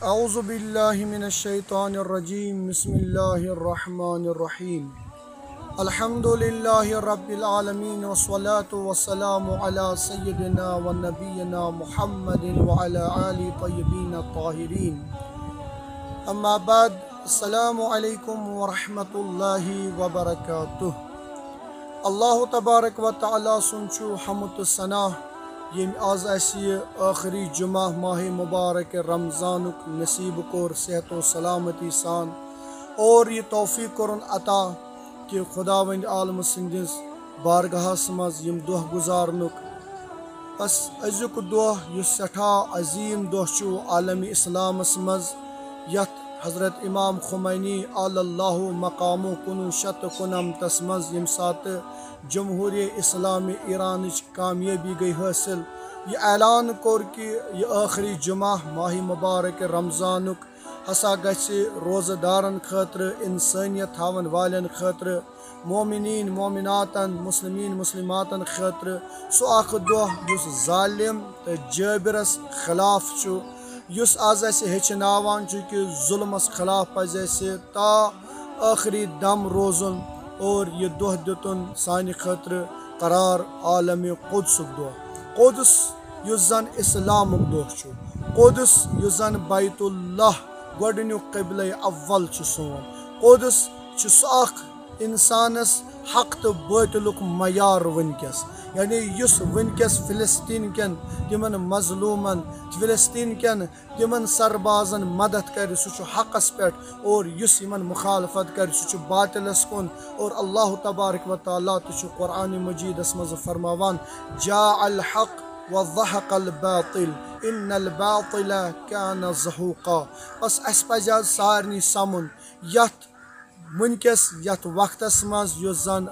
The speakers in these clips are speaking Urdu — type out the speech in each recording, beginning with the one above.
اعوذ باللہ من الشیطان الرجیم بسم اللہ الرحمن الرحیم الحمد للہ رب العالمین والصلاة والسلام علی سیدنا و نبینا محمد وعلی آلہ طیبین الطاہرین اما بعد السلام علیکم ورحمۃ اللہ وبرکاتہ۔ اللہ تبارک و تعالیٰ سنچو حمد ثنا یم آز اسی آخری جمعہ ماہ مبارک رمضانک نصیب کور صحت و سلامتی سان اور یہ توفیق کرن عطا کہ خداوند عالم سندس بارگاہس مز یم دہ گزارنک بس ازیک دہ یس سٹھا عظیم دہ چو عالم اسلامس مز یت حضرت امام خمینی علی اللہ مقام کنو شت کنم تس مز یم سات جمہوری اسلامی ایرانچ کامیابی گئی حاصل یہ اعلان کور کہ یہ آخری جمعہ ماہ مبارک رمضانک ہسا گژھِ روزہ دارن خاطر انسانیت ہاون والن خاطر مومنین مومناتن مسلمین مسلماتن خاطر سو اخ دہ یس ظالم تو جابرس خلاف چھُ یس آز اسہ ہیچناوان چھُ کہ ظلمس خلاف پزِ اسہ تا آخری دم روزن اور یہ دہ دتن سانہ خاطر قرار عالم قدسک دہ قدس یس زن اسلامک دہ چھُ قدس یس زن بیت اللہ گۄڈنیُک قبلہ اول چھُ سون قدس چھُ سُہ اکھ انسانس حق تو باطلک معیار ونکس یعنی یس ونکس فلسطین کن تمن مظلومن فلسطین کن تمن سربازن مدد کر سہ حقس پہ اور یس یمن مخالفت کر سہ باطلس کن اور اللہ تبارک و تعالیٰ تہ قرآن مجیدس مز فرماوان جاء الحق وضحق الباطل ان الباطل كان زحوقا بس اس پز سارنی سمن یت ونکس یت وقتس مز یس زن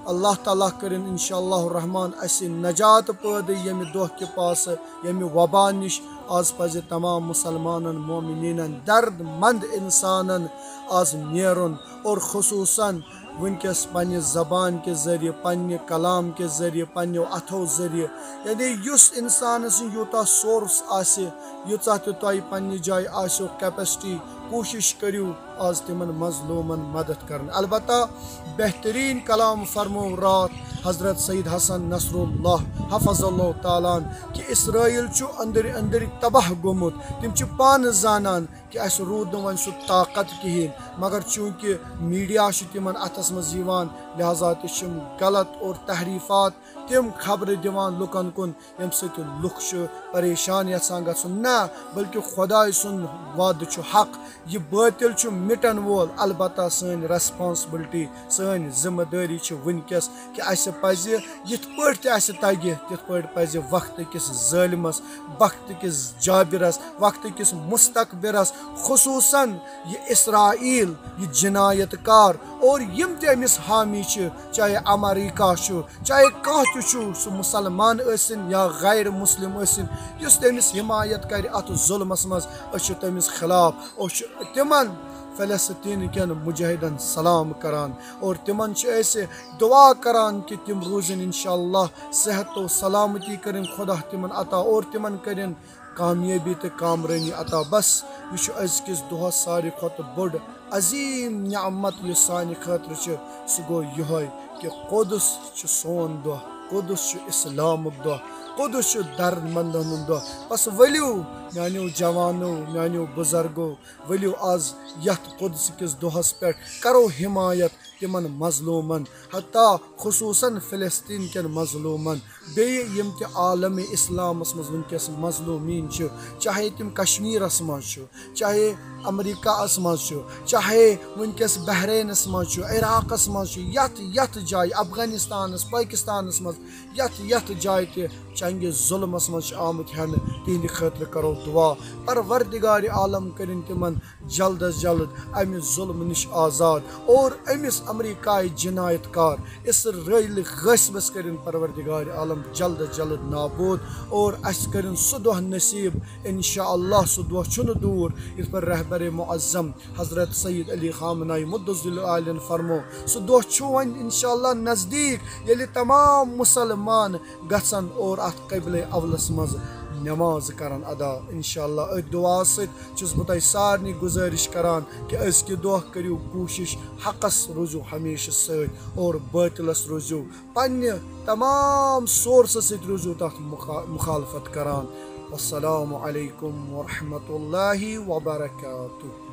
اللہ تعالیٰ کرن انشاءاللہ الرحمن اس نجات پید یم دہ کے پاس یم وبا نش آز پز تمام مسلمانن مومنین درد مند انسانن آز نیرن اور خصوصاً ونکس پنہ زبان کے ذریعے پنہ کلام کے ذریعے پنو اتھو ذریعے یعنی یس انسان سن یوتہ سورس آسہ یوژہ تہ تہ پنہ جائے آسو کیپیسٹی کوشش کریو آز تمن مظلومن مدد کرن البتہ بہترین کلام فرمو رات حضرت سید حسن نصر اللہ حفظ اللہ تعالیٰ کہ اسرائیل چھُ اندر اندر تباہ گومت تم چھ پان زانان کہ اس رود نہ ون سہ طاقت کہین مگر چونکہ میڈیا تمن اتھس مز یوان لہذا تم غلط اور تحریفات تم خبر دیوان لکن کن یم سۭتۍ لُکھ پریشان یژھان گژھُن نہ بلکہ خدائے سُنٛد وعدٕ چھُ حق یہ باطل چھُ مٹن وول البتہ سٲنۍ ریسپانسبلٹی سٲنۍ ذمہ دٲری چھِ ونکس کہ اسہ پزِ یتھ پٲٹھۍ تہِ اسہ تگہِ تِتھ پٲٹھۍ پزِ وقتہٕ کِس ظٲلمس وقتہٕ کِس جابرس وقتہٕ کِس مستقبرس خصوصاً یہ اسرائیل یہ جنایت کار اور یم تہِ أمِس حامی چھِ چاہے امریکہ چھُ چاہے کانٛہہ تہِ چھُ سُہ مسلمان ٲسِن یا غیر مسلم ٲسِن یُس تٔمِس حمایت کرِ اتھ ظلمس منٛز أسۍ چھِ تٔمِس خلاف أسۍ چھِ تِمن فلسطین کٮ۪ن مجاہدن سلام کران اور تمن چھِ أسۍ دعا کران کہ تم روزن انشاءاللہ صحت و سلامتی کرن خدا تمن عطا اور تمن کرن کامیابی تو کامرانی عطا بس یہ ازکس دہس ساروی کھۄتہٕ بوٚڑ عظیم نعمت یس سانہ خاطر سہ گو یہ کہ قدس چھ سون دہ قدس چھ اسلامک دہ قدس چھ درد مندن ہند دہ بس ؤلِو میانیو جوانو میانیو بزرگو ؤلِو آز یتھ قدس کس دہس پہ کرو حمایت تمن مظلومن حتیٰ خصوصاً فلسطین کن مظلومن بیٚیہِ یم تہِ عالم اسلامس مز ونکس مظلومین چھ چاہے تم کشمیرس مز چھُ چاہے امریکہس مز چھُ چاہے ونکس بحرینس مز چھُ عراقس مز چھُ یتھ جایہِ افغانستانس پاکستانس مز یتھ جایہِ تہِ چنگہِ ظلمس مز آمت ہینہ تہندِ خاطر کرو دعا پروردگار عالم کرن تمن جلد از جلد امہ ظلم نش آزاد اور امس امریکہ جنایت کار اسرائیل غصبس کرن پروردگار عالم جلد از جلد نابود اور اس کرن سہ دہ نصیب انشاءاللہ سہ دہ چھُنہٕ دوٗر یتھ پر رہبر معظم حضرت سید علی خامنائی مدظل عالین فرمو سہ دہ چھُ وۄنۍ انشاءاللہ نزدیک ییٚلہِ تمام مسلمان گژھن اور ات قبلہ اولس مز نماز کران ادا انشاءاللہ ات دعا ست چھس بہ تہ سارنی گزارش کران کہ أزکہ دۄہ کٔرِو کوٗشش حقس روزو ہمیشہ ست اور باطلس روزو پننہ تمام سورسو سۭتۍ روزو تتھ مخالفت کران والسلام علیکم ورحمۃ اللہ وبرکاتہ.